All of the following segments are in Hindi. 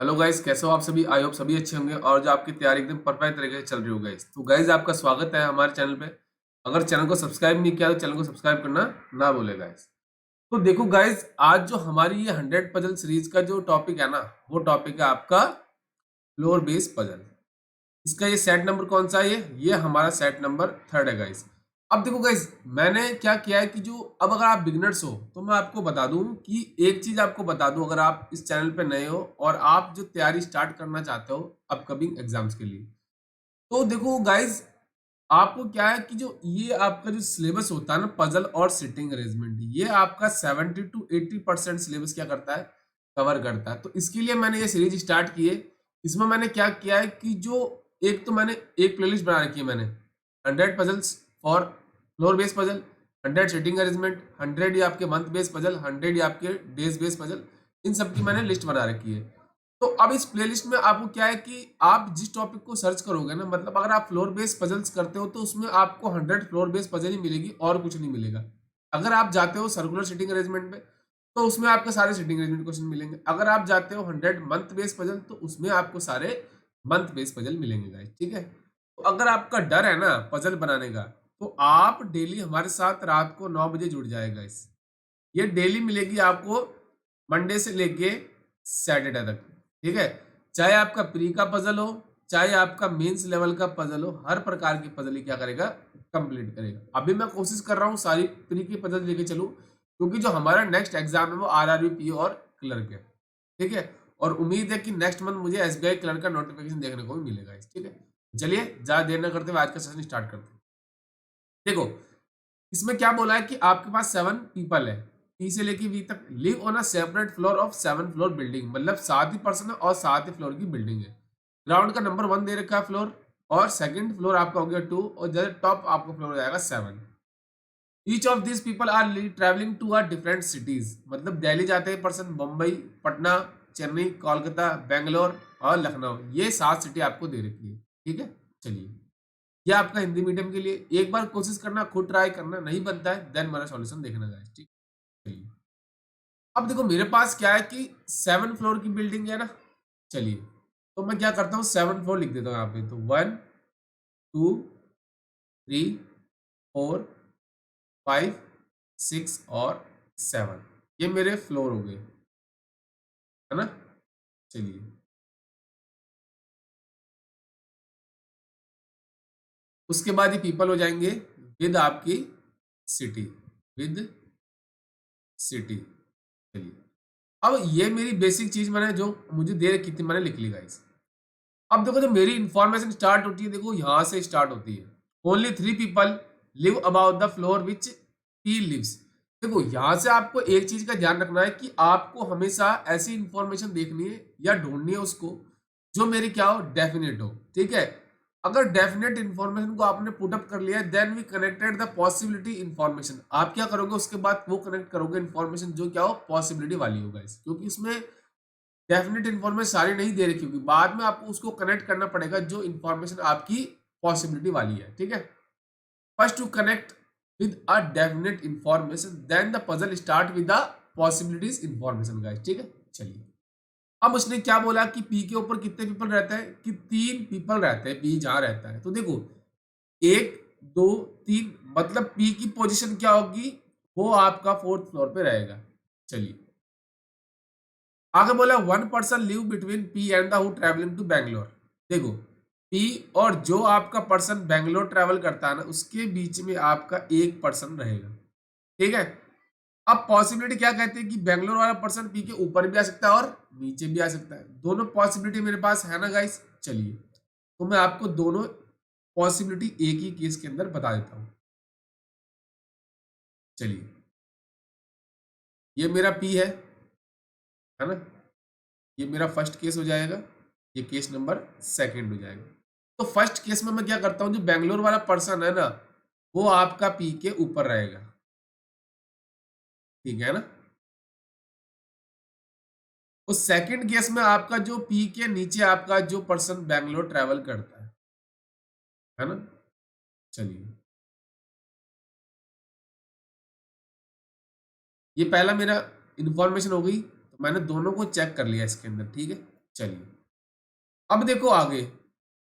हेलो गाइस, कैसे हो आप सभी। आई होप सभी अच्छे होंगे और जो आपकी तैयारी एकदम परफेक्ट तरीके से चल रही हो गाइस। तो गाइस, आपका स्वागत है हमारे चैनल पे। अगर चैनल को सब्सक्राइब नहीं किया तो चैनल को सब्सक्राइब करना ना भूले गाइस। तो देखो गाइस, आज जो हमारी ये 100 पजल सीरीज का जो टॉपिक है ना, वो टॉपिक है आपका फ्लोर बेस पजल। इसका ये सेट नंबर कौन सा है? ये हमारा सेट नंबर 3 है गाइस। अब देखो गाइस, मैंने क्या किया है कि जो अब अगर आप बिगिनर्स हो तो मैं आपको बता दूं कि एक चीज आपको बता दूं, अगर आप इस चैनल पे नए हो और आप जो तैयारी स्टार्ट करना चाहते हो अपकमिंग एग्जाम्स के लिए, तो देखो गाइस, आपको क्या है कि जो ये आपका जो सिलेबस होता है ना, पजल और सिटिंग अरेंजमेंट, ये आपका 70 to 80% सिलेबस क्या करता है, कवर करता है। तो इसके लिए मैंने ये सीरीज स्टार्ट की है। इसमें मैंने क्या किया है कि जो एक तो मैंने एक प्लेलिस्ट बना रखी है मैंने, 100 puzzles for floor base puzzle, 100 sitting arrangement, 100 ये आपके मंथ बेस पजल, 100 ये आपके डेज बेस पजल। इन सब की मैंने लिस्ट बना रखी है। तो अब इस प्लेलिस्ट में आपको क्या है कि आप जिस टॉपिक को सर्च करोगे ना, मतलब अगर आप फ्लोर बेस पजल्स करते हो तो उसमें आपको 100 फ्लोर बेस पजल ही मिलेगी और कुछ नहीं मिलेगा। अगर आप जाते हो सर्कुलर सिटिंग अरेंजमेंट में तो उसमें आपके सारे सिटिंग अरेंजमेंट क्वेश्चन मिलेंगे। अगर आप जाते हो 100 मंथ बेस पजल तो उसमें आपको सारे मंथ बेस पजल मिलेंगे गाइस, ठीक है। तो अगर आपका डर है ना पजल बनाने का, तो आप डेली हमारे साथ रात को 9 बजे जुड़ जाएगा। इस ये डेली मिलेगी आपको, मंडे से लेके सैटरडे तक, ठीक है। चाहे आपका प्री का पजल हो, चाहे आपका मेंस लेवल का पजल हो, हर प्रकार की पजल ही क्या करेगा, कंप्लीट करेगा। अभी मैं कोशिश कर रहा हूँ सारी प्री की पजल लेके चलूँ, क्योंकि जो हमारा नेक्स्ट एग्जाम है वो आरआरबी पीओ और क्लर्क है, ठीक है। और उम्मीद है कि नेक्स्ट मंथ मुझे एसबीआई क्लर्क का नोटिफिकेशन देखने को भी मिलेगा, ठीक है। चलिए ज्यादा देर न करते हुए आज का सेशन स्टार्ट करते हैं। देखो, इसमें क्या बोला है कि आपके पास 7 पीपल है, पी से लेके वी तक, live on a separate floor of 7 floor building, मतलब 7 ही पर्सन है और 7 ही फ्लोर की बिल्डिंग है। ग्राउंड का नंबर 1 दे रखा है फ्लोर, और सेकंड फ्लोर आपका हो गया 2, और जैसे टॉप आपका फ्लोर हो जाएगा 7। Each of this people are travelling to are different cities, मतलब दिल्ली जाते हैं पर्सन, मुंबई, पटना, चेन्नई, कोलकाता, बेंगलोर और लखनऊ, ये 7 सिटी आपको दे रखी है, ठीक है। चलिए, ये आपका हिंदी मीडियम के लिए। एक बार कोशिश करना, खुद ट्राई करना, नहीं बनता है देन मेरा सॉल्यूशन देखना गाइस, ठीक है। चलिए, अब देखो मेरे पास क्या है कि 7 फ्लोर की बिल्डिंग है ना। चलिए, तो मैं क्या करता हूँ, 7 फ्लोर लिख देता हूँ यहाँ पे। तो 1, 2, 3, 4, 5, 6 और 7, ये मेरे फ्लोर हो गए, है ना। चलिए, उसके बाद ये पीपल हो जाएंगे विद आपकी सिटी, विद सिटी। चलिए, अब ये मेरी बेसिक चीज मैंने जो मुझे दे रखी थी मैंने लिख ली गाइस। अब देखो, जो मेरी इंफॉर्मेशन स्टार्ट होती है, देखो यहां से स्टार्ट होती है। Only 3 people live about the floor which he lives. देखो, यहां से आपको एक चीज का ध्यान रखना है कि आपको हमेशा ऐसी इंफॉर्मेशन देखनी है या ढूंढनी है उसको जो मेरी क्या हो, डेफिनेट हो, ठीक है। अगर डेफिनेट इंफॉर्मेशन को आपने पुट अप कर लिया है, then we connected the possibility information. आप क्या करोगे उसके बाद, वो कनेक्ट करोगे इंफॉर्मेशन जो क्या हो, पॉसिबिलिटी वाली होगा इस, क्योंकि इसमें डेफिनेट इन्फॉर्मेशन सारी नहीं दे रखी होगी, बाद में आपको उसको कनेक्ट करना पड़ेगा जो इन्फॉर्मेशन आपकी पॉसिबिलिटी वाली है, ठीक है। First to connect with a definite information, then the puzzle start with the possibilities information guys, ठीक है। चलिए, अब उसने क्या बोला कि पी के ऊपर कितने पीपल रहते हैं, कि 3 पीपल रहते हैं पी जहां रहता है। तो देखो, 1, 2, 3, मतलब पी की पोजीशन क्या होगी, वो आपका 4th फ्लोर पे रहेगा। चलिए, आगे बोला 1 person live between P and the who travelling to Bangalore. देखो, पी और जो आपका पर्सन बैंगलोर ट्रेवल करता है ना, उसके बीच में आपका 1 पर्सन रहेगा, ठीक है। अब पॉसिबिलिटी क्या कहते हैं कि बैंगलोर वाला पर्सन पी के ऊपर भी आ सकता है और नीचे भी आ सकता है। दोनों पॉसिबिलिटी मेरे पास है ना गाइस। चलिए, तो मैं आपको दोनों पॉसिबिलिटी एक ही केस के अंदर बता देता हूं। चलिए, ये मेरा पी है ना, ये मेरा फर्स्ट केस हो जाएगा, ये केस नंबर सेकंड हो जाएगा। तो फर्स्ट केस में मैं क्या करता हूं, जो बैंगलोर वाला पर्सन है ना, वो आपका पी के ऊपर रहेगा, ठीक है ना। तो सेकंड केस में आपका जो पी के नीचे आपका जो पर्सन बैंगलोर ट्रेवल करता है ना। चलिए, ये पहला मेरा इंफॉर्मेशन हो गई, तो मैंने दोनों को चेक कर लिया इसके अंदर, ठीक है। चलिए अब देखो आगे,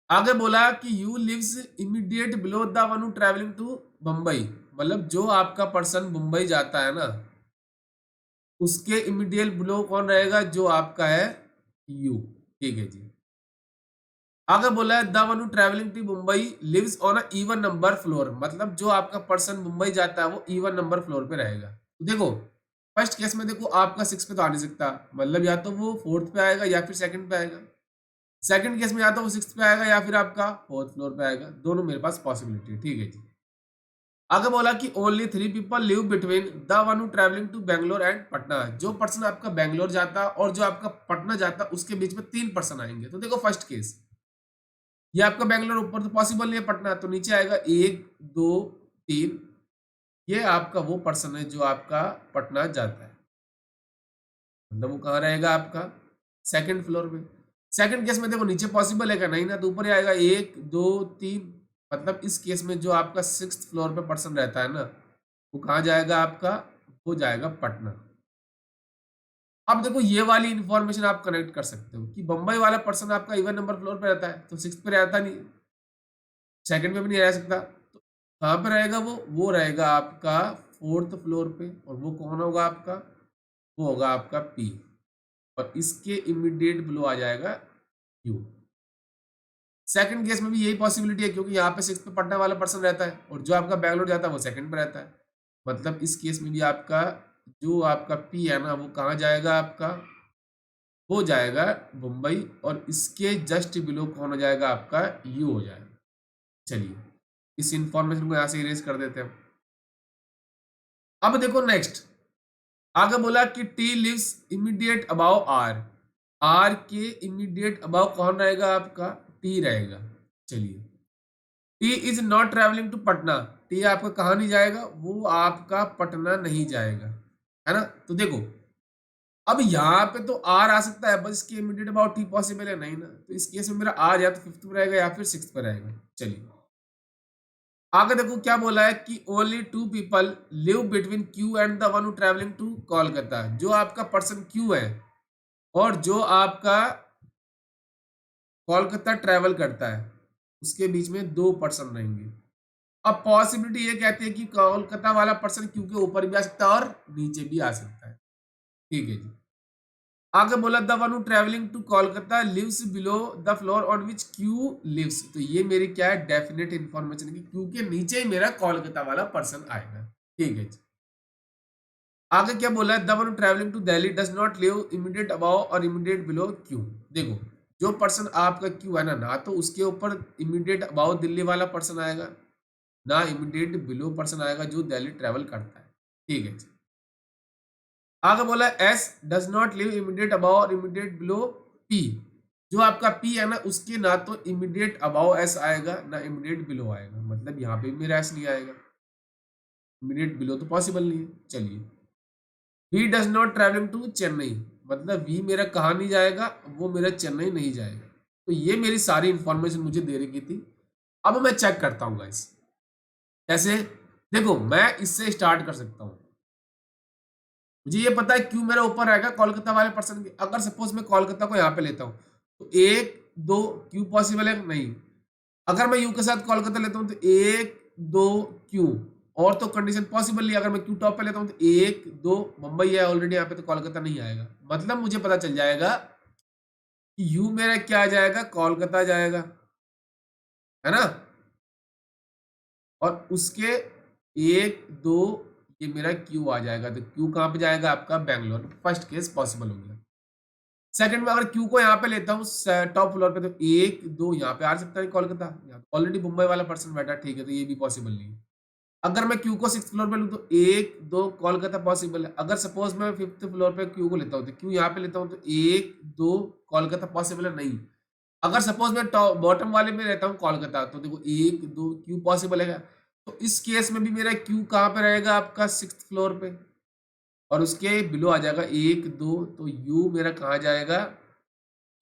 आगे बोला कि U lives immediate below the one who travelling to Mumbai, मतलब जो आपका पर्सन मुंबई जाता है ना, उसके इमीडिएट बिलो कौन रहेगा, जो आपका है यू। ठीक है जी। आगे बोला है the one who travelling to Mumbai lives on a even number floor, मतलब जो आपका पर्सन मुंबई जाता है वो इवन नंबर फ्लोर पे रहेगा। तो देखो फर्स्ट केस में देखो आपका 6 पे तो आ नहीं सकता, मतलब या तो वो फोर्थ पे आएगा या फिर सेकंड पे आएगा। सेकंड केस में या तो वो सिक्स पे आएगा या फिर आपका फोर्थ फ्लोर पे आएगा, दोनों मेरे पास पॉसिबिलिटी है। ठीक है जी। आगे बोला कि only 3 people live between the one who travelling to Bangalore and Patna, जो पर्सन आपका बैंगलोर जाता और जो आपका पटना जाता उसके बीच में 3 पर्सन आएंगे। तो देखो फर्स्ट केस, ये आपका बैंगलोर ऊपर तो पॉसिबल नहीं है, पटना तो नीचे आएगा 1 2 3, ये आपका वो पर्सन है जो आपका पटना जाता है, मतलब वो कहाँ रहेगा आपका सेकंड फ्लोर पे। सेकंड केस में देखो नीचे पॉसिबल है क्या, नहीं ना, तो ऊपर ही आएगा 1 2 3, मतलब इस केस में जो आपका 6th फ्लोर पे पर्सन रहता है ना, वो कहाँ जाएगा आपका, वो जाएगा पटना। अब देखो ये वाली इंफॉर्मेशन आप कनेक्ट कर सकते हो कि बंबई वाला पर्सन आपका इवन नंबर फ्लोर पे रहता है तो 6th पे रहता नहीं, सेकंड पे भी नहीं रह सकता, तो कहाँ पे रहेगा वो रहेगा आपका 4th फ्लोर पे, और वो कौन होगा आपका, वो होगा आपका पी, और इसके इमीडिएट बिलो आ जाएगा यू। सेकंड केस में भी यही पॉसिबिलिटी है क्योंकि यहाँ पे 6 पे पढ़ने वाला पर्सन रहता है और जो आपका बैंगलोर जाता है वो सेकंड पे रहता है, मतलब इस केस में भी आपका जो आपका पी है ना वो कहाँ जाएगा आपका, वो जाएगा मुंबई, और इसके जस्ट बिलो कौन हो जाएगा आपका, यू हो जाएगा। चलिए इस इंफॉर्मेशन को यहाँ से इरेज कर देते हैं। अब देखो नेक्स्ट, आगे बोला कि T lives immediate above R, R के इमीडिएट अबाउ कौन रहेगा आपका, टी रहेगा। चलिए T is not travelling to Patna, T आपका कहाँ नहीं जाएगा, वो आपका पटना नहीं जाएगा, है ना। तो देखो अब यहाँ पे तो आर आ सकता है, बस इसके इमीडिएट अबाउट टी पॉसिबल है नहीं ना, तो इस केस में मेरा आर या तो 5th पे रहेगा या फिर 6th पे रहेगा। चलिए आगे देखो क्या बोला है कि only 2 people live between Q and the one who travelling to Kolkata, जो आपका पर्सन क्यू है और जो आपका कोलकाता ट्रैवल करता है उसके बीच में 2 पर्सन रहेंगे। अब पॉसिबिलिटी ये कहती है कि कोलकाता वाला पर्सन क्यू के ऊपर भी आ सकता है और नीचे भी आ सकता है। ठीक है जी। आगे बोला the one who travelling to Kolkata lives below the floor on which Q lives, तो ये मेरी क्या है डेफिनेट इंफॉर्मेशन है कि क्यू के नीचे ही मेरा कोलकाता वाला पर्सन आएगा। ठीक है जी। आगे क्या बोला है the one travelling to Delhi does not live immediate above और इमीडिएट बिलो क्यू, देखो जो पर्सन आपका क्यू है ना तो उसके ऊपर इमीडिएट अबाव दिल्ली वाला पर्सन आएगा, ना इमीडिएट बिलो पर्सन आएगा जो दिल्ली ट्रैवल करता है। ठीक है जी। आगे बोला S does not live immediate above और इमीडिएट बिलो पी, जो आपका पी है ना उसके ना तो इमीडिएट अबाव एस आएगा ना इमीडिएट बिलो आएगा, मतलब यहाँ पे भी मेरा एस नहीं आएगा, इमीडिएट बिलो तो पॉसिबल नहीं है। चलिए we does not travelling to Chennai, मतलब वी मेरा कहाँ नहीं जाएगा, वो मेरा चेन्नई नहीं जाएगा। तो ये मेरी सारी इंफॉर्मेशन मुझे दे रखी थी। अब मैं चेक करता हूँ गाइस कैसे, देखो मैं इससे स्टार्ट कर सकता हूँ, मुझे ये पता है क्यों मेरा ऊपर आएगा कोलकाता वाले पर्सन के, अगर सपोज मैं कोलकाता को यहाँ पे लेता हूँ तो 1 2 क्यू पॉसिबल है नहीं, अगर मैं यू के साथ कोलकाता लेता हूँ तो 1 2 क्यू, और तो कंडीशन पॉसिबल नहीं, अगर मैं क्यू टॉप पे लेता हूँ तो 1 2 मुंबई है ऑलरेडी यहाँ पे तो कोलकाता नहीं आएगा, मतलब मुझे पता चल जाएगा कि यू मेरा क्या जाएगा, कोलकाता जाएगा, है ना, और उसके 1 2 ये मेरा क्यू आ जाएगा, तो क्यू कहाँ पे जाएगा आपका बैंगलोर, फर्स्ट केस पॉसिबल हो गया। सेकंड में अगर क्यू को यहाँ पे लेता हूँ टॉप फ्लोर पे तो 1 2 यहाँ पे आ सकता है कोलकाता, ऑलरेडी मुंबई वाला पर्सन बैठा, ठीक है तो ये भी पॉसिबल नहीं है। अगर मैं क्यू को 6th फ्लोर पे लूँ तो 1 2 कोलकाता पॉसिबल है, अगर सपोज मैं 5th फ्लोर पे क्यू को लेता हूँ तो क्यू यहाँ पे लेता हूँ तो 1 2 कोलकाता पॉसिबल है नहीं, अगर सपोज मैं टॉप बॉटम वाले में रहता हूँ कोलकाता तो देखो 1 2 क्यू पॉसिबल है, तो इस केस में भी मेरा क्यू कहाँ पे रहेगा आपका 6th फ्लोर पे, और उसके बिलो आ जाएगा 1 2, तो यू मेरा कहाँ जाएगा,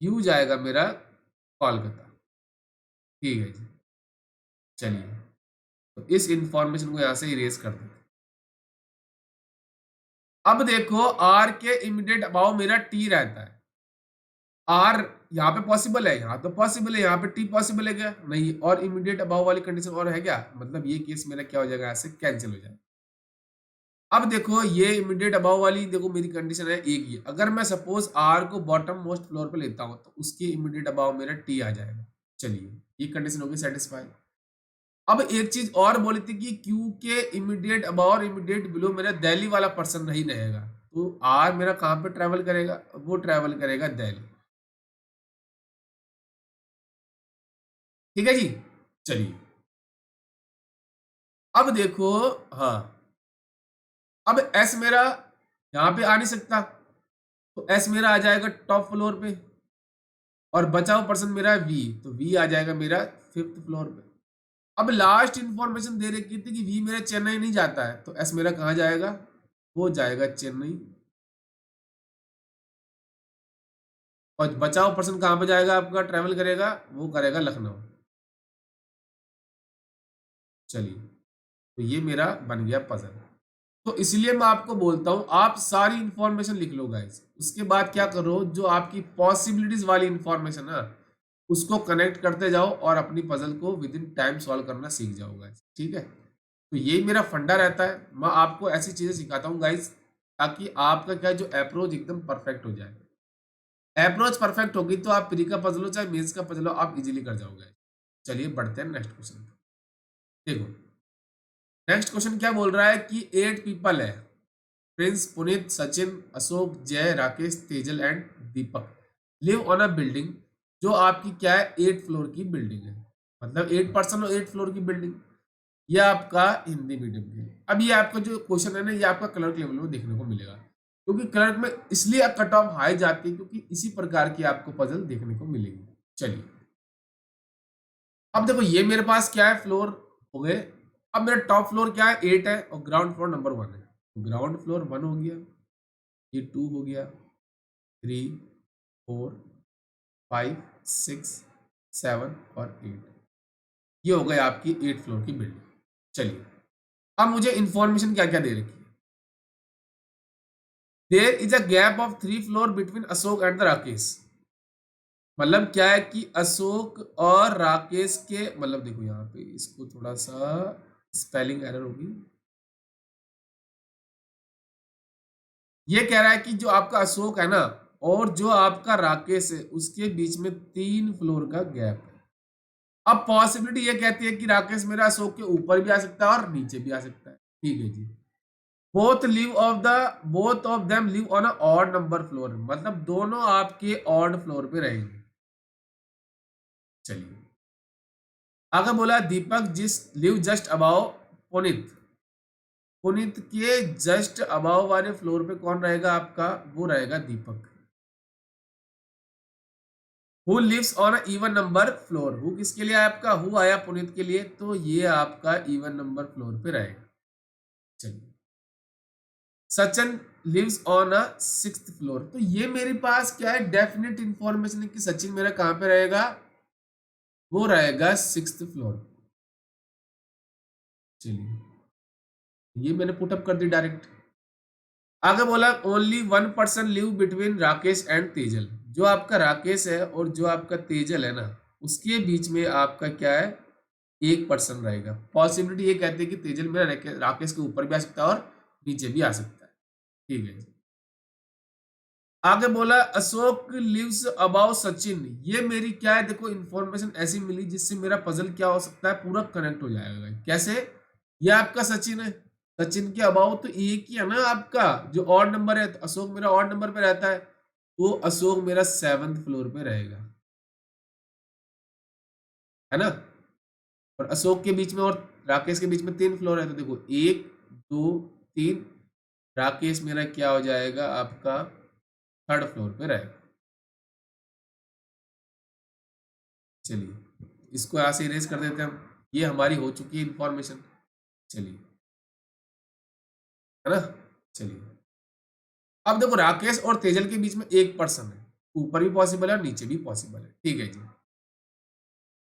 यू जाएगा मेरा कोलकाता। ठीक है जी। चलिए तो इस इंफॉर्मेशन को यहाँ से इरेज कर देते हैं। अब देखो आर के इमीडिएट अबाव मेरा टी रहता है, आर यहाँ पे पॉसिबल है, यहाँ तो पॉसिबल है, यहाँ पे टी पॉसिबल है क्या? नहीं। और इमीडिएट अबाव वाली कंडीशन और है क्या? मतलब ये केस मेरा क्या हो जाएगा, यहाँ से कैंसिल हो जाएगा। अब देखो ये इमीडिएट अबाव वाली, देखो मेरी कंडीशन है एक ही। अगर मैं सपोज आर को बॉटम मोस्ट फ्लोर पे लेता हूँ तो उसकी इमीडिएट अबाव मेरा टी आ जाएगा। चलिए ये कंडीशन होगी सेटिस्फाई। अब एक चीज और बोली थी कि क्यू के इमीडिएट अबाव और इमीडिएट बिलो मेरा दिल्ली वाला पर्सन नहीं रहेगा, तो आर मेरा कहाँ पे ट्रेवल करेगा? वो ट्रेवल करेगा दिल्ली। ठीक है जी। चलिए अब देखो, हाँ, अब एस मेरा यहाँ पे आ नहीं सकता, तो एस मेरा आ जाएगा टॉप फ्लोर पे, और बचा हुआ पर्सन मेरा वी, तो वी आ जाएगा मेरा फिफ्थ फ्लोर पे। अब लास्ट इंफॉर्मेशन दे रखी थी कि वी मेरा चेन्नई नहीं जाता है, तो एस मेरा कहाँ जाएगा? वो जाएगा चेन्नई। और बचा हुआ पर्सन कहाँ पे जाएगा आपका, ट्रेवल करेगा? वो करेगा लखनऊ। चलिए तो ये मेरा बन गया पजल। तो इसलिए मैं आपको बोलता हूं आप सारी इंफॉर्मेशन लिख लो गाइस, उसके बाद क्या करो, जो आपकी पॉसिबिलिटीज वाली इंफॉर्मेशन है उसको कनेक्ट करते जाओ और अपनी पजल को विद इन टाइम सॉल्व करना सीख जाओ गाइस। ठीक है, तो यही मेरा फंडा रहता है। मैं आपको ऐसी चीजें सिखाता हूँ गाइस ताकि आपका क्या जो अप्रोच एकदम परफेक्ट हो जाए। अप्रोच परफेक्ट होगी तो आप प्री का पजल हो चाहे मेंस का पजल हो आप इजीली कर जाओगे। चलिए बढ़ते हैं नेक्स्ट क्वेश्चन। देखो नेक्स्ट क्वेश्चन क्या बोल रहा है कि 8 पीपल है, प्रिंस, पुनीत, सचिन, अशोक, जय, Rakesh, Tejal and Deepak, live on a building जो आपकी क्या है 8 फ्लोर की बिल्डिंग है। मतलब 8 पर्सन और 8 फ्लोर की बिल्डिंग। ये आपका हिंदी मीडियम के लिए। अब ये आपका जो क्वेश्चन है ना ये आपका क्लर्क लेवल में देखने को मिलेगा, क्योंकि क्लर्क में इसलिए कट ऑफ हाई जाती है क्योंकि इसी प्रकार की आपको पजल देखने को मिलेगी। चलिए अब देखो ये मेरे पास क्या है, फ्लोर हो गए। अब मेरा टॉप फ्लोर क्या है 8 है और ग्राउंड फ्लोर नंबर 1 है, तो ग्राउंड फ्लोर 1 हो गया, ये 2 हो गया, 3, 4, 5, 6, 7 और 8, ये हो गए आपकी 8 फ्लोर की बिल्डिंग। चलिए अब मुझे इंफॉर्मेशन क्या क्या दे रखी है। There is a gap of 3 floor between Ashok and the Rakesh. मतलब क्या है कि अशोक और राकेश के, मतलब देखो यहाँ पे इसको थोड़ा सा स्पेलिंग एरर होगी। ये कह रहा है कि जो आपका अशोक है ना और जो आपका राकेश है उसके बीच में 3 फ्लोर का गैप है। अब पॉसिबिलिटी ये कहती है कि राकेश मेरा अशोक के ऊपर भी आ सकता है और नीचे भी आ सकता है। ठीक है जी। Both of them live on a odd number floor, मतलब दोनों आपके ऑड फ्लोर पे रहेंगे। चलिए आगे बोला दीपक जिस लिव जस्ट अबाउ पुनित, पुनित के जस्ट अबाव वाले फ्लोर पे कौन रहेगा आपका, वो रहेगा Deepak. Who lives on even number floor, who किसके लिए आपका, हु आया पुनीत के लिए, तो ये आपका इवन नंबर फ्लोर पे रहेगा। चलिए Sachin lives on a 6th floor, तो ये मेरे पास क्या है डेफिनेट इंफॉर्मेशन है कि सचिन मेरा कहां पे रहेगा, वो रहेगा 6th फ्लोर। चलिए ये मैंने पुटअप कर दी डायरेक्ट। आगे बोला only 1 person live between Rakesh and Tejal, जो आपका राकेश है और जो आपका तेजल है ना उसके बीच में आपका क्या है एक पर्सन रहेगा। पॉसिबिलिटी ये कहते हैं कि तेजल मेरा राकेश के ऊपर भी आ सकता है और नीचे भी आ सकता है। ठीक है जी। आगे बोला अशोक लिव्स अबाउ सचिन, ये मेरी क्या है देखो इंफॉर्मेशन ऐसी मिली जिससे मेरा पजल क्या हो सकता है पूरा कनेक्ट हो जाएगा। कैसे, ये आपका सचिन है, सचिन के अबाउ तो एक ही है ना आपका जो ऑड नंबर है, तो अशोक मेरा ऑड नंबर पे रहता है, तो अशोक मेरा 7th फ्लोर पे रहेगा, है ना। और अशोक के बीच में और राकेश के बीच में 3 फ्लोर है, तो देखो 1, 2, 3, राकेश मेरा क्या हो जाएगा आपका 3rd फ्लोर पे रहेगा। चलिए इसको यहाँ से इरेज कर देते हैं हम, ये हमारी हो चुकी है इंफॉर्मेशन। चलिए है ना। चलिए अब देखो राकेश और तेजल के बीच में एक पर्सन है, ऊपर भी पॉसिबल है और नीचे भी पॉसिबल है। ठीक है जी।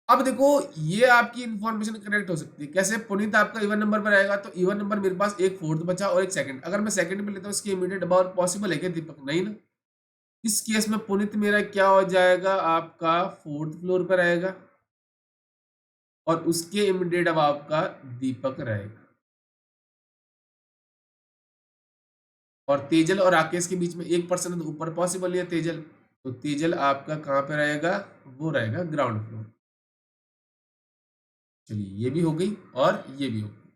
अब देखो ये आपकी इंफॉर्मेशन कनेक्ट हो सकती है कैसे, पुनीत आपका इवन नंबर पर आएगा, तो इवन नंबर मेरे पास एक 4th बचा और एक 2nd, अगर मैं 2nd पे लेता हूँ इसकी इमीडिएट अबाउट पॉसिबल है क्या दीपक, नहीं ना। इस केस में पुनीत मेरा क्या हो जाएगा, आपका फोर्थ फ्लोर पर रहेगा और उसके इमीडिएट अब आपका दीपक रहेगा। और तेजल और राकेश के बीच में 1% तो ऊपर पॉसिबल है तेजल, तो तेजल आपका कहाँ पे रहेगा, वो रहेगा ग्राउंड फ्लोर। चलिए ये भी हो गई और ये भी हो गई।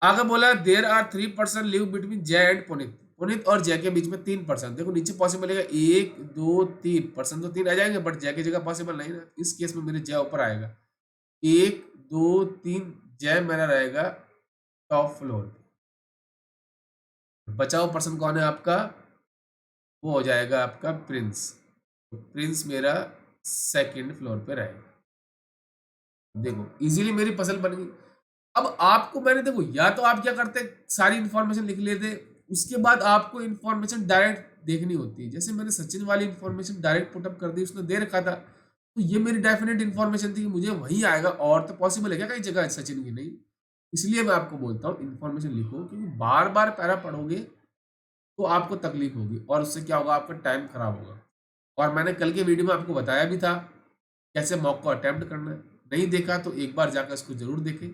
आगे बोला देर आर 3% लिव बिटवीन जय एंड पुनीत, पुनीत और जय के बीच में 3%। देखो नीचे पॉसिबल है 1 2 3%, तो 3 आ जाएंगे, बट जय की जगह पॉसिबल नहीं ना, इस केस में मेरे जय ऊपर आएगा। 1 2 3 जय मेरा रहेगा टॉप फ्लोर। बचाओ पर्सन कौन है आपका, वो हो जाएगा आपका प्रिंस, तो प्रिंस मेरा सेकंड फ्लोर पे रहेगा। देखो इजीली मेरी पजल बन गई। अब आपको मैंने, देखो या तो आप क्या करते, सारी इंफॉर्मेशन लिख लेते, उसके बाद आपको इंफॉर्मेशन डायरेक्ट देखनी होती है। जैसे मैंने सचिन वाली इंफॉर्मेशन डायरेक्ट पुटअप कर दी, उसने दे रखा था, तो ये मेरी डेफिनेट इंफॉर्मेशन थी कि मुझे वही आएगा, और तो पॉसिबल है क्या कई जगह सचिन की नहीं। इसलिए मैं आपको बोलता हूँ इन्फॉर्मेशन लिखो, क्योंकि बार बार पैरा पढ़ोगे तो आपको तकलीफ होगी, और उससे क्या होगा, आपका टाइम खराब होगा। और मैंने कल के वीडियो में आपको बताया भी था कैसे मॉक को अटेम्प्ट करना है, नहीं देखा तो एक बार जाकर इसको जरूर देखें।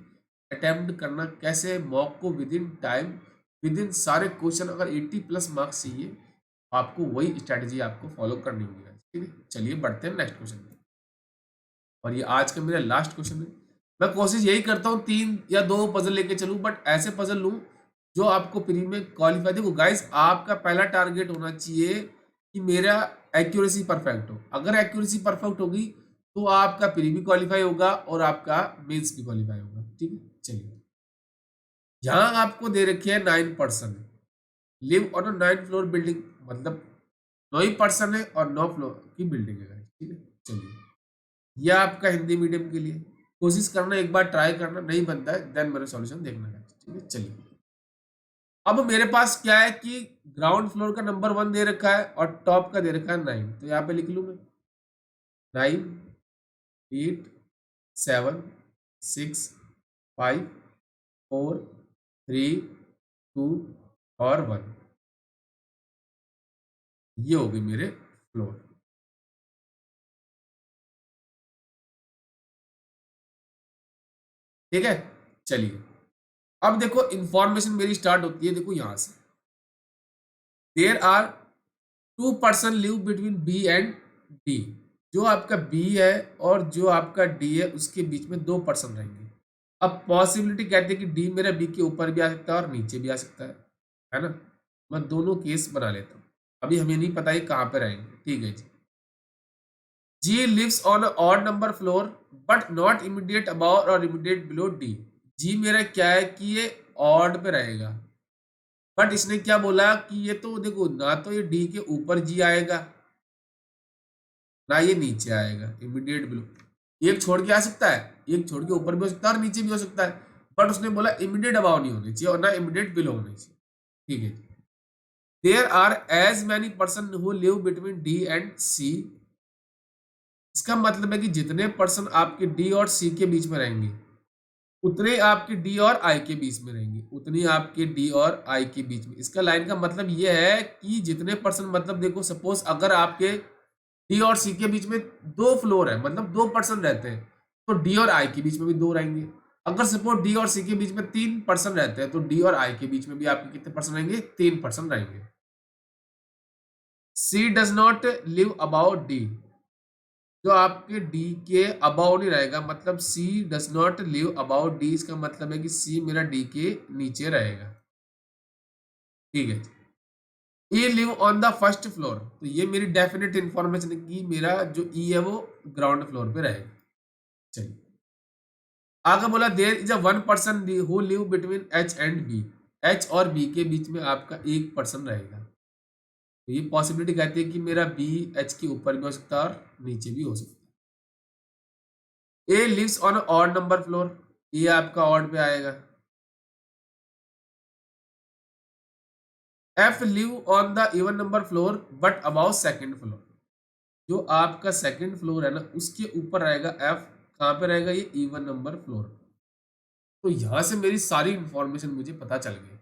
अटेम्प्ट करना कैसे मॉक को with in time, with in सारे क्वेश्चन, अगर 80+ मार्क्स चाहिए आपको वही स्ट्रैटेजी आपको फॉलो करनी होगी। ठीक है, चलिए बढ़ते हैं नेक्स्ट क्वेश्चन में। और ये आज का मेरा लास्ट क्वेश्चन है। मैं कोशिश यही करता हूँ 3 या 2 पजल लेके चलूँ, बट ऐसे पजल लूँ जो आपको प्री में क्वालिफाई। देखो गाइस, आपका पहला टारगेट होना चाहिए कि मेरा एक्यूरेसी परफेक्ट हो। अगर एक्यूरेसी परफेक्ट होगी तो आपका प्री भी क्वालिफाई होगा और आपका मेंस भी क्वालिफाई होगा। ठीक है, चलिए यहाँ आपको दे रखी है 9%, live on a 9 floor building, मतलब 9 ही पर्सन है और 9 फ्लोर की बिल्डिंग है। ठीक है, चलिए यह आपका हिंदी मीडियम के लिए। कोशिश करना, एक बार ट्राई करना, नहीं बनता है देन मेरा सॉल्यूशन देखना है। ठीक है, चलिए अब मेरे पास क्या है कि ग्राउंड फ्लोर का नंबर 1 दे रखा है और टॉप का दे रखा है 9, तो यहाँ पे लिख लूंगा 9 8 7 6 5 4 3 2 और 1, ये हो गई मेरे फ्लोर। ठीक है, चलिए अब देखो इंफॉर्मेशन मेरी स्टार्ट होती है, देखो यहां से there are 2% live between B and D. जो आपका बी है और जो आपका डी है उसके बीच में 2% रहेंगे। अब पॉसिबिलिटी कहते हैं कि डी मेरा बी के ऊपर भी आ सकता है और नीचे भी आ सकता है ना। मैं दोनों केस बना लेता हूँ, अभी हमें नहीं पता ये कहाँ पे रहेंगे। ठीक है जी, G lives on odd number floor but not immediate above और इमीडिएट बिलो डी। जी मेरा क्या है कि ये ऑड पे रहेगा, बट इसने क्या बोला कि ये तो देखो ना तो ये डी के ऊपर जी आएगा ना ये नीचे आएगा इमीडिएट बिलो। एक छोड़ के आ सकता है, एक छोड़ के ऊपर भी हो सकता है और नीचे भी हो सकता है, बट उसने बोला इमीडिएट अबाव नहीं होनी चाहिए और ना इमीडिएट बिलो होनी चाहिए। ठीक है, there are as many person who live between D and C. इसका मतलब है कि जितने पर्सन आपके डी और सी के बीच में रहेंगे उतने आपके डी और आई के बीच में रहेंगे, उतनी आपके डी और आई के बीच में। इसका लाइन का मतलब ये है कि जितने पर्सन, मतलब देखो सपोज अगर आपके डी और सी के बीच में 2 फ्लोर है, मतलब 2% रहते हैं, तो डी और आई के बीच में भी 2 रहेंगे। अगर सपोज डी और सी के बीच में 3% रहते हैं, तो डी और आई के बीच में भी आपके कितने पर्सन रहेंगे, 3% रहेंगे। C does not live about D, जो आपके डी के अबाउ नहीं रहेगा, मतलब C does not live about D, इसका मतलब है कि सी मेरा डी के नीचे रहेगा। ठीक है, E live on the first floor, तो ये मेरी डेफिनेट इंफॉर्मेशन है कि मेरा जो ई है वो ग्राउंड फ्लोर पे रहेगा। चलिए आगे बोला there is a 1% who live between H and B. H और बी के बीच में आपका 1% रहेगा, तो ये पॉसिबिलिटी कहती है कि मेरा बी एच के ऊपर भी हो सकता है और नीचे भी हो सकता है। A lives on odd number floor, ये आपका ऑड पे आएगा। F live on the even number floor but above second floor, जो आपका सेकंड फ्लोर है ना उसके ऊपर रहेगा एफ। कहाँ पे रहेगा, ये इवन नंबर फ्लोर। तो यहां से मेरी सारी इंफॉर्मेशन मुझे पता चल गई।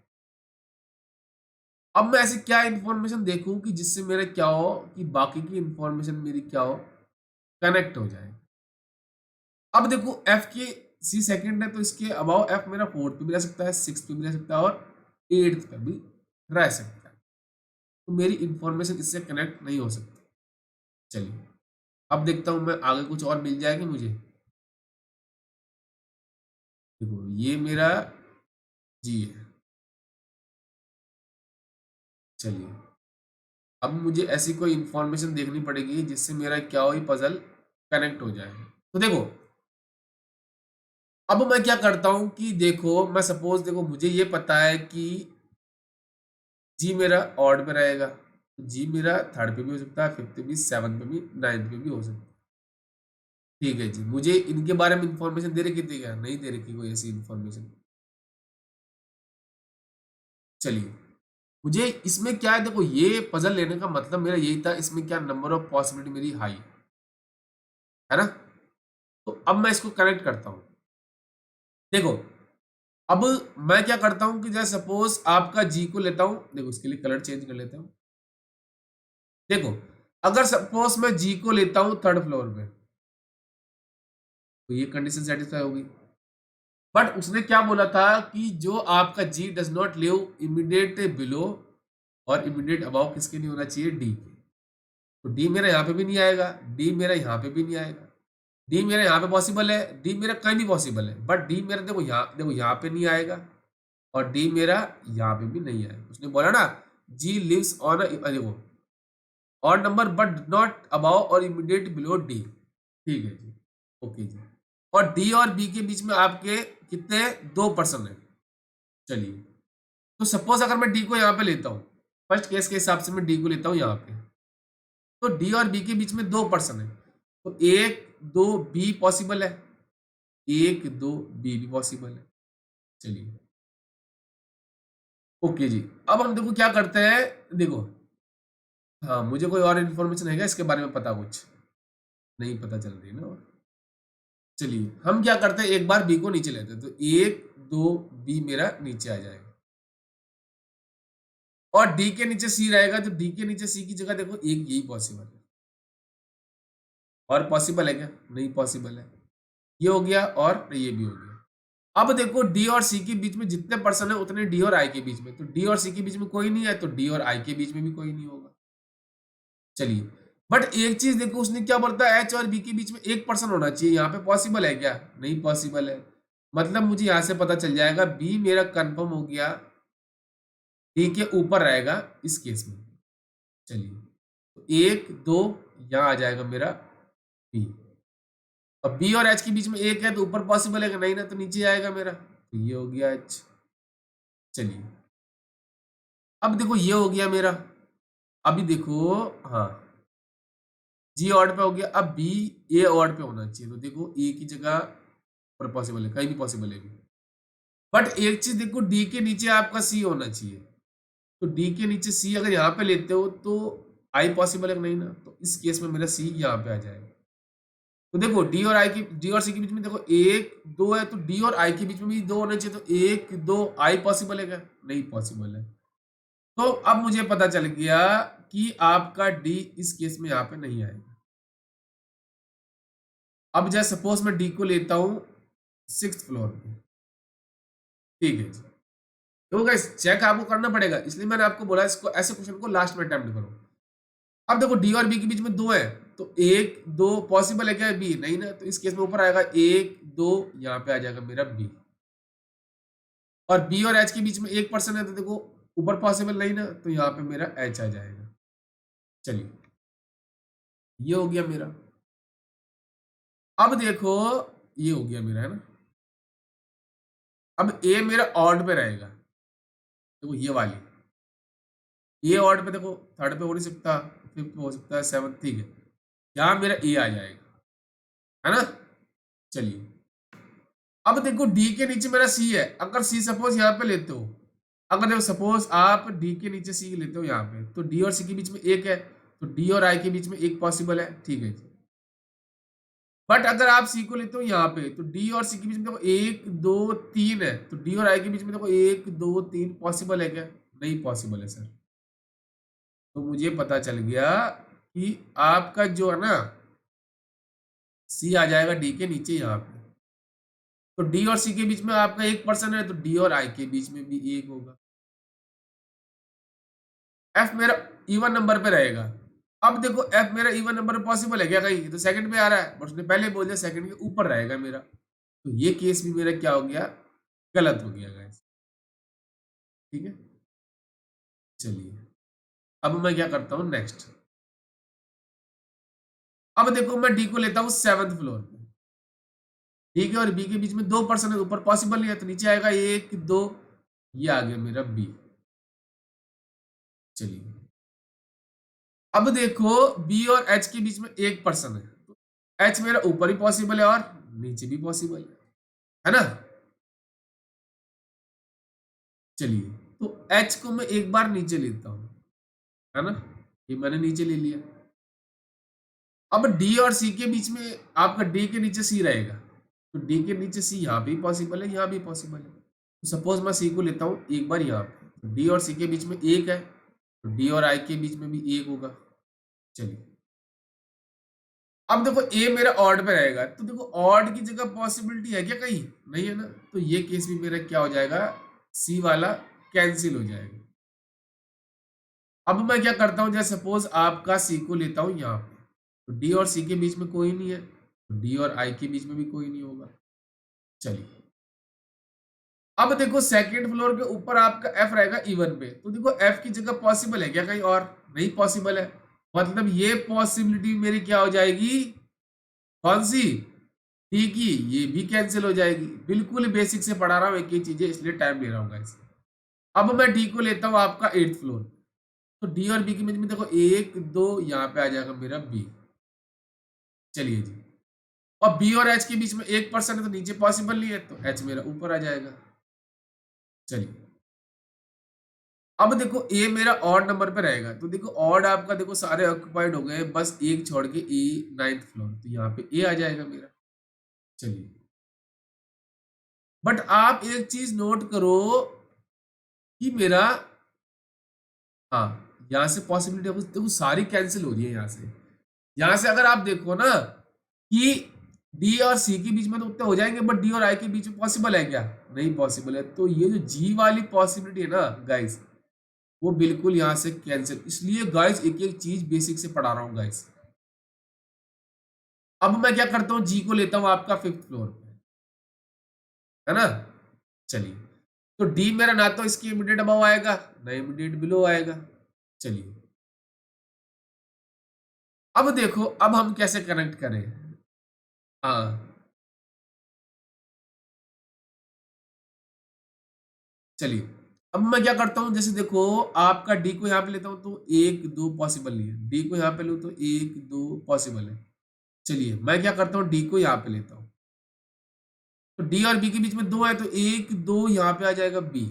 अब मैं ऐसी क्या इंफॉर्मेशन देखूं कि जिससे मेरा क्या हो कि बाकी की इंफॉर्मेशन मेरी क्या हो, कनेक्ट हो जाए। अब देखो एफ के सी सेकंड है तो इसके अबाव एफ मेरा फोर्थ पे भी रह सकता है, सिक्स पे भी रह सकता है और एट्थ पे भी रह सकता है। तो मेरी इंफॉर्मेशन इससे कनेक्ट नहीं हो सकती। चलिए अब देखता हूं मैं आगे कुछ और मिल जाएगा मुझे। देखो ये मेरा जी है। चलिए अब मुझे ऐसी कोई इंफॉर्मेशन देखनी पड़ेगी जिससे मेरा क्या हो पजल कनेक्ट हो जाए। तो देखो अब मैं क्या करता हूं कि देखो मैं सपोज देखो मुझे ये पता है कि जी मेरा ऑड पे रहेगा, जी मेरा थर्ड पे भी हो सकता है, फिफ्थ पे भी, सेवन पे भी, नाइन्थ पे भी हो सकता है। ठीक है जी, मुझे इनके बारे में इंफॉर्मेशन दे रखी थी क्या? नहीं दे रखी कोई ऐसी इंफॉर्मेशन। चलिए मुझे इसमें क्या है, देखो ये पजल लेने का मतलब मेरा यही था, इसमें क्या नंबर ऑफ पॉसिबिलिटी मेरी हाई है ना। तो अब मैं इसको कनेक्ट करता हूं। देखो अब मैं क्या करता हूं कि जैसे सपोज आपका जी को लेता हूं, देखो इसके लिए कलर चेंज कर लेता हूं। देखो अगर सपोज मैं जी को लेता हूं थर्ड फ्लोर पे तो ये कंडीशन सेटिस्फाई होगी। बट उसने क्या बोला था कि जो आपका G does not live immediate below और इमीडिएट अबाव किसके नहीं होना चाहिए, डी के। तो डी मेरा यहाँ पे भी नहीं आएगा, डी मेरा यहाँ पे भी नहीं आएगा, डी मेरा यहाँ पे पॉसिबल है, डी मेरा कहीं भी पॉसिबल है, बट डी मेरा देखो यहाँ पे नहीं आएगा और डी मेरा यहाँ पे भी नहीं आएगा। उसने बोला ना जी लिव्स ऑन देखो odd number but not above और इमीडिएट बिलो डी। ठीक है जी, ओके जी। और डी और बी के बीच में आपके कितने, 2% है। चलिए तो सपोज अगर मैं डी को यहाँ पे लेता हूँ, फर्स्ट केस के हिसाब से मैं डी को लेता हूँ यहाँ पे, तो डी और बी के बीच में 2% है, तो एक दो बी पॉसिबल है, एक दो बी भी पॉसिबल है। चलिए ओके जी। अब हम देखो क्या करते हैं, देखो हाँ मुझे कोई और इन्फॉर्मेशन है क्या इसके बारे में पता, कुछ नहीं पता चल रही ना। चलिए हम क्या करते हैं, एक बार बी को नीचे लेते हैं, तो एक दो बी मेरा नीचे आ जाएगा और डी के नीचे सी रहेगा, तो डी के नीचे सी की जगह देखो एक यही पॉसिबल है। और पॉसिबल है क्या? नहीं पॉसिबल है। ये हो गया और ये भी हो गया। अब देखो डी और सी के बीच में जितने पर्सन है उतने डी और आई के बीच में, तो डी और सी के बीच में कोई नहीं है तो डी और आई के बीच में भी कोई नहीं होगा। चलिए बट एक चीज देखो उसने क्या बोलता है, एच और बी के बीच में एक पर्सन होना चाहिए, यहाँ पे पॉसिबल है क्या? नहीं पॉसिबल है। मतलब मुझे यहां से पता चल जाएगा बी मेरा कंफर्म हो गया, डी के ऊपर रहेगा इस केस में। चलिए तो एक दो यहाँ आ जाएगा मेरा बी। अब बी और एच के बीच में एक है तो ऊपर पॉसिबल है कि नहीं ना, तो नीचे आएगा मेरा, तो ये हो गया एच। चलिए अब देखो ये हो गया मेरा, अभी देखो हाँ जी ऑड पे हो गया, अब बी ए ऑड पे होना चाहिए, तो देखो ए की जगह पर पॉसिबल है, कहीं भी पॉसिबल है। बट एक चीज देखो डी के नीचे आपका सी होना चाहिए, तो डी के नीचे सी अगर यहाँ पे लेते हो तो आई पॉसिबल है कि नहीं ना, तो इस केस में मेरा सी यहाँ पे आ जाएगा। तो देखो डी और आई की, डी और सी के बीच में देखो एक दो है, तो डी और आई के बीच में भी दो होने चाहिए, तो एक दो आई पॉसिबल है क्या? नहीं पॉसिबल है। तो अब मुझे पता चल गया कि आपका डी इस केस में यहाँ पे नहीं आएगा। अब जैसे सपोज मैं डी को लेता हूं सिक्स फ्लोर पे, ठीक है जी। तो गाइस चेक आपको करना पड़ेगा, इसलिए मैंने आपको बोला इसको ऐसे क्वेश्चन को लास्ट में अटेम्प्ट करो। अब देखो डी और बी के बीच में दो है, तो एक दो पॉसिबल है क्या? बी नहीं ना, तो इस केस में ऊपर आएगा एक दो, यहाँ पे आ जाएगा मेरा बी। और बी और एच के बीच में एक पर्सन है, तो देखो ऊपर पॉसिबल नहीं ना, तो यहाँ पे मेरा एच आ जाएगा। चलिए ये हो गया मेरा। अब देखो ये हो गया मेरा, है ना। अब ए मेरा ऑड पे रहेगा, देखो ये वाली ए ऑड पे, देखो थर्ड पे हो नहीं सकता, फिफ्थ पे हो सकता है, सेवन, ठीक है, यहाँ मेरा ए आ जाएगा, है ना। चलिए अब देखो डी के नीचे मेरा सी है, अगर सी सपोज यहाँ पे लेते हो, अगर देखो सपोज आप डी के नीचे सी लेते हो यहाँ पे, तो डी और सी के बीच में एक है, तो डी और आई के बीच में एक पॉसिबल है, ठीक है जी। बट अगर आप सी को लेते हो यहाँ पे, तो डी और सी के बीच में देखो एक दो तीन है, तो डी और आई के बीच में देखो एक दो तीन पॉसिबल है क्या? नहीं पॉसिबल है सर। तो मुझे पता चल गया कि आपका जो है ना सी आ जाएगा डी के नीचे यहाँ पे। तो डी और सी के बीच में आपका 1% है, तो डी और आई के बीच में भी 1 होगा। एफ मेरा इवन नंबर पे रहेगा। अब देखो एफ मेरा इवन नंबर पे पॉसिबल है क्या कहीं? तो सेकंड पे आ रहा है, बट उसने पहले बोल दिया सेकंड के ऊपर रहेगा मेरा। तो ये केस भी मेरा क्या हो गया? गलत हो गया गाइस। ठीक है, चलिए अब मैं क्या करता हूँ नेक्स्ट। अब देखो मैं डी को लेता हूँ 7th फ्लोर पे। ठीक है, और बी के बीच में 2% है, ऊपर पॉसिबल नहीं है, तो नीचे आएगा 1 2, ये आ गया मेरा बी। चलिए अब देखो बी और एच के बीच में 1% है, तो एच मेरा ऊपर ही पॉसिबल है और नीचे भी पॉसिबल है ना। चलिए तो एच को मैं एक बार नीचे लेता हूं, है ना, ये मैंने नीचे ले लिया। अब डी और सी के बीच में आपका डी के नीचे सी रहेगा, तो डी के नीचे सी यहाँ भी पॉसिबल है, यहाँ भी पॉसिबल है। तो सपोज मैं सी को लेता हूँ एक बार यहाँ पे, तो डी और सी के बीच में 1 है, तो डी और आई के बीच में भी 1 होगा। चलिए अब देखो ए मेरा ऑड पे रहेगा, तो देखो ऑड की जगह पॉसिबिलिटी है क्या कहीं? नहीं है ना, तो ये केस भी मेरा क्या हो जाएगा? सी वाला कैंसिल हो जाएगा। अब मैं क्या करता हूं, जैसे सपोज आपका सी को लेता हूं यहाँ पे, तो डी और सी के बीच में कोई नहीं है, तो डी और आई के बीच में भी कोई नहीं होगा। चलिए अब देखो सेकंड फ्लोर के ऊपर आपका एफ रहेगा इवन पे, तो देखो एफ की जगह पॉसिबल है क्या कहीं और? नहीं पॉसिबल है, मतलब ये पॉसिबिलिटी मेरी क्या हो जाएगी? कौन सी? ठीक ही, ये भी कैंसिल हो जाएगी। बिल्कुल बेसिक से पढ़ा रहा हूँ एक ही चीजें, इसलिए टाइम ले रहा हूँ गाइस। अब मैं डी को लेता हूँ आपका 8th फ्लोर, तो डी और बी के बीच में देखो 1 2, यहाँ पे आ जाएगा मेरा बी। चलिए जी, और बी और एच के बीच में 1% है, तो नीचे पॉसिबल नहीं है, तो एच मेरा ऊपर आ जाएगा। चलिए अब देखो ए मेरा ऑड नंबर पे रहेगा, तो देखो ऑड आपका देखो सारे ऑक्युपाइड हो गए, बस एक छोड़ के ए 9th फ्लोर, तो यहाँ पे ए आ जाएगा मेरा। चलिए बट आप एक चीज नोट करो कि मेरा, हाँ यहाँ से पॉसिबिलिटी देखो सारी कैंसिल हो रही है। यहाँ से अगर आप देखो ना कि डी और सी के बीच में तो उतने हो जाएंगे, बट डी और आई के बीच में पॉसिबल है क्या? नहीं पॉसिबल है, तो ये जो जी वाली पॉसिबिलिटी है ना गाइस, वो बिल्कुल यहाँ से कैंसिल। इसलिए गाइस एक एक चीज बेसिक से पढ़ा रहा हूँ गाइस। अब मैं क्या करता हूँ, जी को लेता हूँ आपका 5th फ्लोर पे, है ना। चलिए तो डी मेरा ना तो इसकी इमीडिएट अबव आएगा, ना इमीडिएट बिलो आएगा। चलिए अब देखो अब हम कैसे कनेक्ट करें। हाँ चलिए अब मैं क्या करता हूं, जैसे देखो आपका डी को यहाँ पे लेता हूं, तो 1 2 पॉसिबल नहीं है, डी को यहाँ पे लूँ तो 1 2 पॉसिबल है। चलिए मैं क्या करता हूँ, डी को यहाँ पे लेता हूँ, तो डी और बी के बीच में 2 है, तो 1 2 यहाँ पे आ जाएगा बी।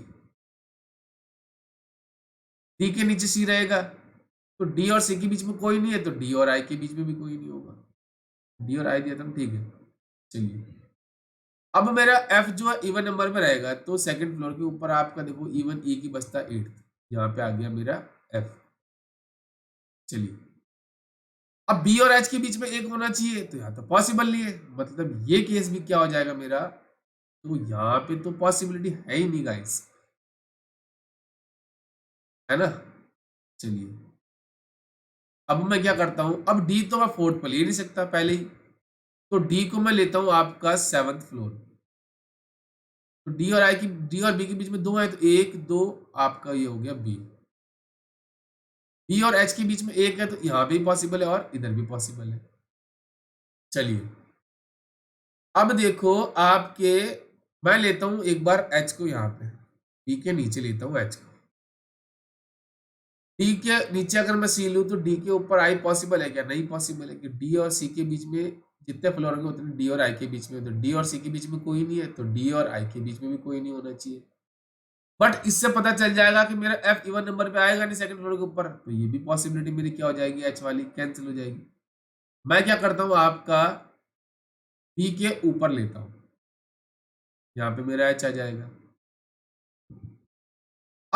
डी के नीचे सी रहेगा, तो डी और सी के बीच में कोई नहीं है, तो डी और आई के बीच में भी कोई नहीं होगा। डी और आई दिया था ना, ठीक है। चलिए अब मेरा एफ जो है इवन नंबर में रहेगा, तो सेकंड फ्लोर के ऊपर आपका देखो इवन ए की बसता 8th, यहाँ पे आ गया मेरा एफ। चलिए अब बी और एच के बीच में 1 होना चाहिए, तो यहाँ तो पॉसिबल नहीं है, मतलब ये केस भी क्या हो जाएगा मेरा? तो यहाँ पे तो पॉसिबिलिटी है ही नहीं गाइस, है ना। चलिए अब मैं क्या करता हूं, अब डी तो मैं 4th पर ले नहीं सकता पहले ही, तो डी को मैं लेता हूं आपका 7th फ्लोर। तो डी और बी के बीच में 2 है, तो 1 2 आपका ये हो गया बी। बी और एच के बीच में 1 है, तो यहाँ भी पॉसिबल है और इधर भी पॉसिबल है। चलिए अब देखो आपके, मैं लेता हूं एक बार एच को यहाँ पे, डी के नीचे लेता हूं एच को। डी के नीचे अगर मैं सी लूं, तो डी के ऊपर आई पॉसिबल है क्या? नहीं पॉसिबल है, कि डी और सी के बीच में जितने फ्लोर होंगे उतने डी और आई के बीच में, तो डी और सी के बीच में कोई नहीं है, तो डी और आई के बीच में भी कोई नहीं होना चाहिए। बट इससे पता चल जाएगा कि मेरा एफ इवन नंबर पे आएगा नहीं सेकंड फ्लोर के ऊपर, तो ये भी पॉसिबिलिटी मेरी क्या हो जाएगी? एच वाली कैंसिल हो जाएगी। मैं क्या करता हूँ, आपका बी के ऊपर लेता हूँ, यहाँ पे मेरा एच आ जाएगा।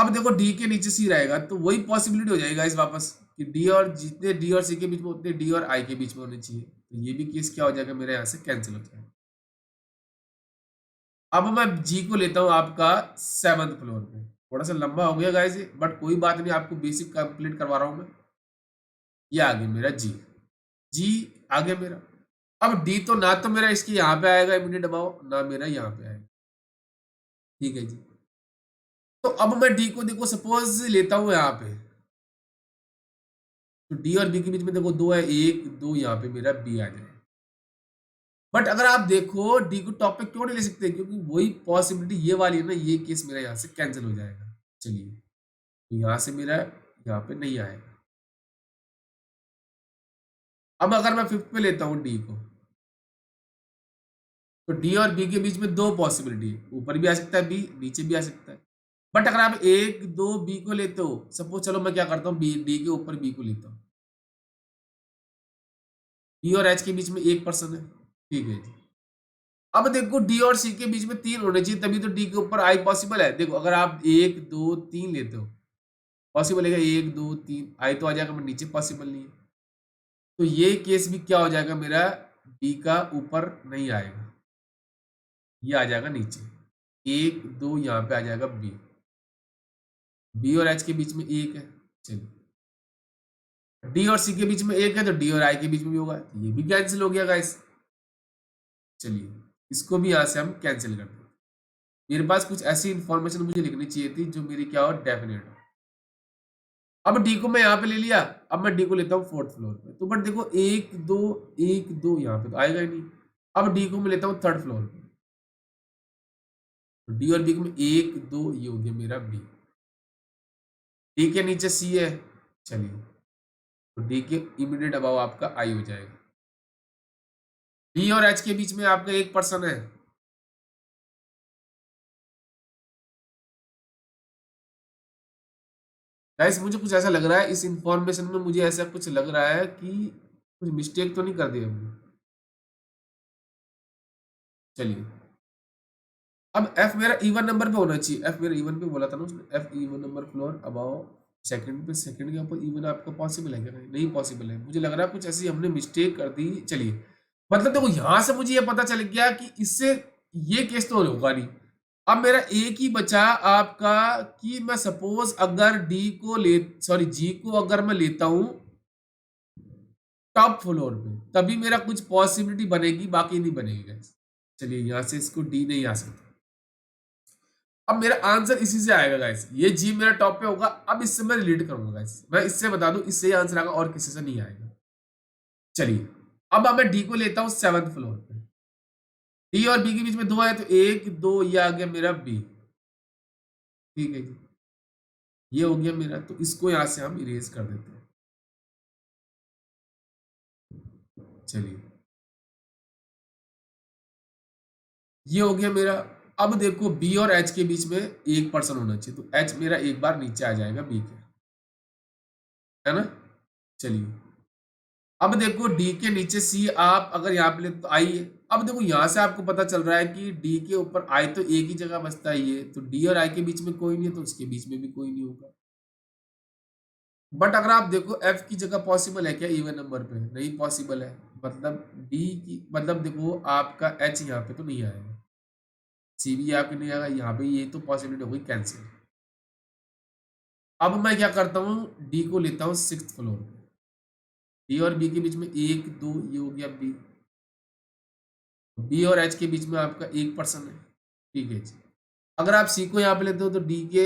अब देखो डी के नीचे सी रहेगा तो वही पॉसिबिलिटी हो जाएगा इस वापस कि डी और जितने डी और सी के बीच में उतने डी और आई के बीच में होने चाहिए, तो ये भी केस क्या हो जाएगा मेरे यहाँ से कैंसिल हो जाएगा। अब मैं जी को लेता हूँ आपका 7th फ्लोर पे। थोड़ा सा लंबा हो गया गाइस बट कोई बात नहीं, आपको बेसिक कंप्लीट करवा रहा हूँ मैं। ये आ गया मेरा जी, जी आ गया मेरा। अब डी तो ना तो मेरा इसके यहाँ पे आएगा इमीडिएट अबाव, ना मेरा यहाँ पे आएगा, ठीक है जी। तो अब मैं डी को देखो सपोज लेता हूँ यहाँ पे, तो डी और बी के बीच में देखो 2 है, 1 2 यहाँ पे मेरा बी आ जाए। बट अगर आप देखो डी को टॉप पे क्यों नहीं ले सकते, क्योंकि वही पॉसिबिलिटी ये वाली है ना, ये केस मेरा यहाँ से कैंसिल हो जाएगा। चलिए तो यहाँ से मेरा यहाँ पे नहीं आएगा। अब अगर मैं 5th पे लेता हूँ डी को, तो डी और बी के बीच में 2 पॉसिबिलिटी है, ऊपर भी आ सकता है बी, नीचे भी आ सकता है। बट अगर आप 1 2 बी को लेते हो, सपोज चलो मैं क्या करता हूँ बी डी के ऊपर बी को लेता हूँ, बी और एच के बीच में 1% है, ठीक है जी। अब देखो डी और सी के बीच में 3 होने चाहिए, तभी तो डी के ऊपर आई पॉसिबल है। देखो अगर आप 1 2 3 लेते हो, पॉसिबल है 1 2 3 आई तो आ जाएगा, बट नीचे पॉसिबल नहीं है, तो ये केस भी क्या हो जाएगा मेरा, बी का ऊपर नहीं आएगा, ये आ जाएगा नीचे। 1 2 यहाँ पे आ जाएगा बी, बी और एच के बीच में 1 है। चलिए डी और सी के बीच में 1 है, तो डी और आई के बीच में भी होगा, तो ये भी कैंसिल हो गया गाइस। चलिए इसको भी यहाँ से हम कैंसिल कर दें। मेरे पास कुछ ऐसी इंफॉर्मेशन मुझे लिखनी चाहिए थी जो मेरी क्या हो, डेफिनेट हो। अब डी को मैं यहाँ पे ले लिया, अब मैं डी को लेता हूँ 4th फ्लोर पे, तो बट देखो 1 2 1 2 यहाँ पे तो आएगा ही नहीं। अब डी को मैं लेता हूँ 3rd फ्लोर पे, तो डी और बी में 1 2 ये हो गया मेरा बी, डी के नीचे सी है। चलिए तो डी के इमीडिएट अबाव आपका आई हो जाएगा। डी और एच के बीच में आपका 1% है, गाइस मुझे कुछ ऐसा लग रहा है इस इंफॉर्मेशन में, मुझे ऐसा कुछ लग रहा है कि कुछ मिस्टेक तो नहीं कर दी हमने। चलिए अब एफ मेरा इवन नंबर पे होना चाहिए, एफ मेरा इवन पे बोला था ना उसने, if even number floor above second पे, सेकंड के ऊपर इवन आपका पॉसिबल है क्या, नहीं पॉसिबल है, मुझे लग रहा है कुछ ऐसी हमने मिस्टेक कर दी। चलिए मतलब देखो यहां से मुझे ये पता चल गया कि इससे ये केस तो होगा नहीं। अब मेरा एक ही बचा आपका कि मैं सपोज अगर डी को ले सॉरी जी को अगर मैं लेता हूं टॉप फ्लोर पे, तभी मेरा कुछ पॉसिबिलिटी बनेगी, बाकी नहीं बनेगी गाइस। चलिए यहां से इसको डी नहीं आ सकता। अब मेरा आंसर इसी से आएगा गाइस, ये जी मेरा टॉप पे होगा। अब इससे मैं रिलेट करूंगा गाइस, मैं इससे बता दूं इससे ही आंसर आएगा और किसी से नहीं आएगा। चलिए अब मैं डी को लेता हूं 7th फ्लोर पे, डी और बी के बीच में 2 है, तो 1 2 ये आ गया मेरा बी, ठीक है जी। ये हो गया मेरा, तो इसको यहां से हम इरेज कर देते हैं। चलिए ये हो गया मेरा। अब देखो बी और एच के बीच में 1% होना चाहिए, तो एच मेरा एक बार नीचे आ जाएगा बी के, है ना। चलिए अब देखो डी के नीचे सी आप अगर यहाँ पे ले तो आई है। अब देखो यहां से आपको पता चल रहा है कि डी के ऊपर आई तो एक ही जगह बचता ही है, तो डी और आई के बीच में कोई नहीं है, तो उसके बीच में भी कोई नहीं होगा। बट अगर आप देखो एफ की जगह पॉसिबल है क्या इवन नंबर पे, नहीं पॉसिबल है, मतलब डी की मतलब देखो आपका एच यहाँ पे तो नहीं आएगा, सी भी आपके नहीं आएगा, यहाँ पे ये तो पॉसिबिलिटी हो गई कैंसिल। अब मैं क्या करता हूँ डी को लेता हूँ 6th फ्लोर पे, डी और बी के बीच में 1 2 ये हो गया बी, बी और एच के बीच में आपका 1% है, ठीक है जी। अगर आप सी को यहाँ पे लेते हो तो डी के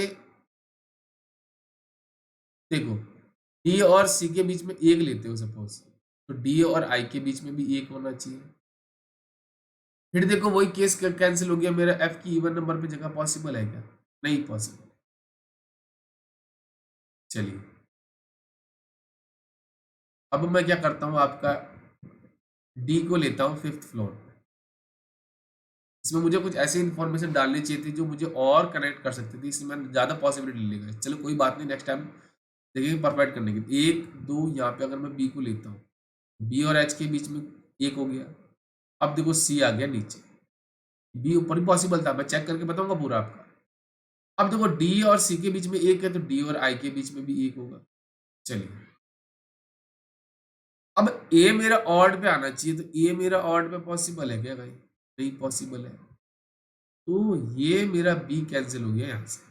देखो डी और सी के बीच में 1 लेते हो सपोज, तो डी और आई के बीच में भी 1 होना चाहिए। फिर देखो वही केस कैंसिल हो गया मेरा, एफ की इवन नंबर पे जगह पॉसिबल है क्या, नहीं पॉसिबल। चलिए अब मैं क्या करता हूँ आपका डी को लेता हूँ 5th फ्लोर पे, इसमें मुझे कुछ ऐसी इन्फॉर्मेशन डालनी चाहिए थी जो मुझे और कनेक्ट कर सकती थी, इसमें मैंने ज़्यादा पॉसिबिलिटी ले लेगा। चलो कोई बात नहीं, नेक्स्ट टाइम देखेंगे परफेक्ट करने की। 1 2 यहाँ पे अगर मैं बी को लेता हूँ, बी और एच के बीच में 1 हो गया। अब देखो सी आ गया नीचे, बी ऊपर भी पॉसिबल था, मैं चेक करके बताऊंगा पूरा आपका। अब देखो डी और सी के बीच में एक है तो डी और आई के बीच में भी एक होगा। चलिए अब ए मेरा ऑड पे आना चाहिए, तो ए मेरा ऑड पे पॉसिबल है क्या भाई? नहीं पॉसिबल है, तो ये मेरा बी कैंसिल हो गया यहां से।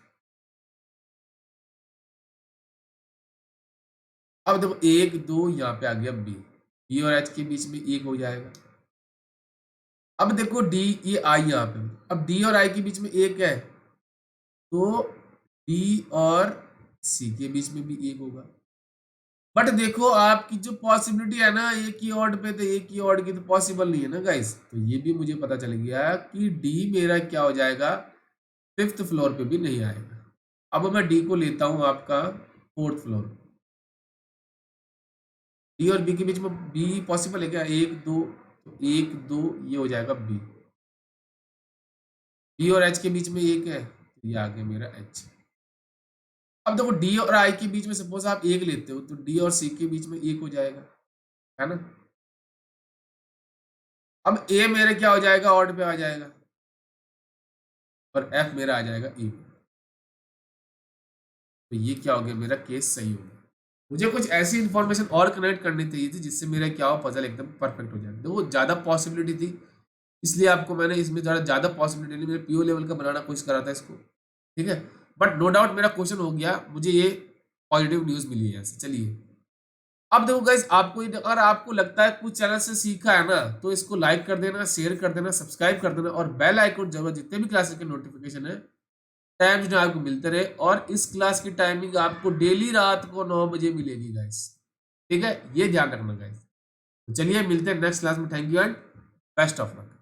अब देखो एक दो यहाँ पे आ गया बी, बी और एच के बीच में एक हो जाएगा। अब देखो डी, ये आई यहाँ पे, अब डी और आई के बीच में एक है तो डी और सी के बीच में भी एक होगा। बट देखो आपकी जो पॉसिबिलिटी है ना एक ही ऑड पे, तो एक ही ऑड की तो पॉसिबल नहीं है ना गाइस। तो ये भी मुझे पता चल गया कि डी मेरा क्या हो जाएगा, फिफ्थ फ्लोर पे भी नहीं आएगा। अब मैं डी को लेता हूं आपका फोर्थ फ्लोर। डी और बी के बीच में बी पॉसिबल है क्या? एक दो, तो एक दो ये हो जाएगा बी। बी और एच के बीच में एक है तो ये आ गया मेरा एच। अब देखो डी और आई के बीच में सपोज आप एक लेते हो तो डी और सी के बीच में एक हो जाएगा, है ना। अब ए मेरे क्या हो जाएगा, ऑड पे आ जाएगा, और एफ मेरा आ जाएगा ई। तो ये क्या हो गया, मेरा केस सही हो गया। मुझे कुछ ऐसी इंफॉर्मेशन और कनेक्ट करनी चाहिए थी जिससे मेरा क्या हो, पजल एकदम परफेक्ट हो जाए। देखो ज्यादा पॉसिबिलिटी थी इसलिए आपको मैंने इसमें ज्यादा पॉसिबिलिटी नहीं, मैंने पीओ लेवल का बनाना कोशिश करा था इसको, ठीक है। बट नो डाउट मेरा क्वेश्चन हो गया, मुझे ये पॉजिटिव न्यूज मिली है यहाँ से। चलिए अब देखो गाइस, आपको अगर आपको लगता है कुछ चैनल से सीखा है ना तो इसको लाइक कर देना, शेयर कर देना, सब्सक्राइब कर देना और बेल आइकन जरूर, जितने भी क्लासेस के नोटिफिकेशन है टाइम जो आपको मिलते रहे। और इस क्लास की टाइमिंग आपको डेली रात को 9 बजे मिलेगी गाइस, ठीक है, ये ध्यान रखना गाइस। चलिए मिलते हैं नेक्स्ट क्लास में, thank you and best of luck.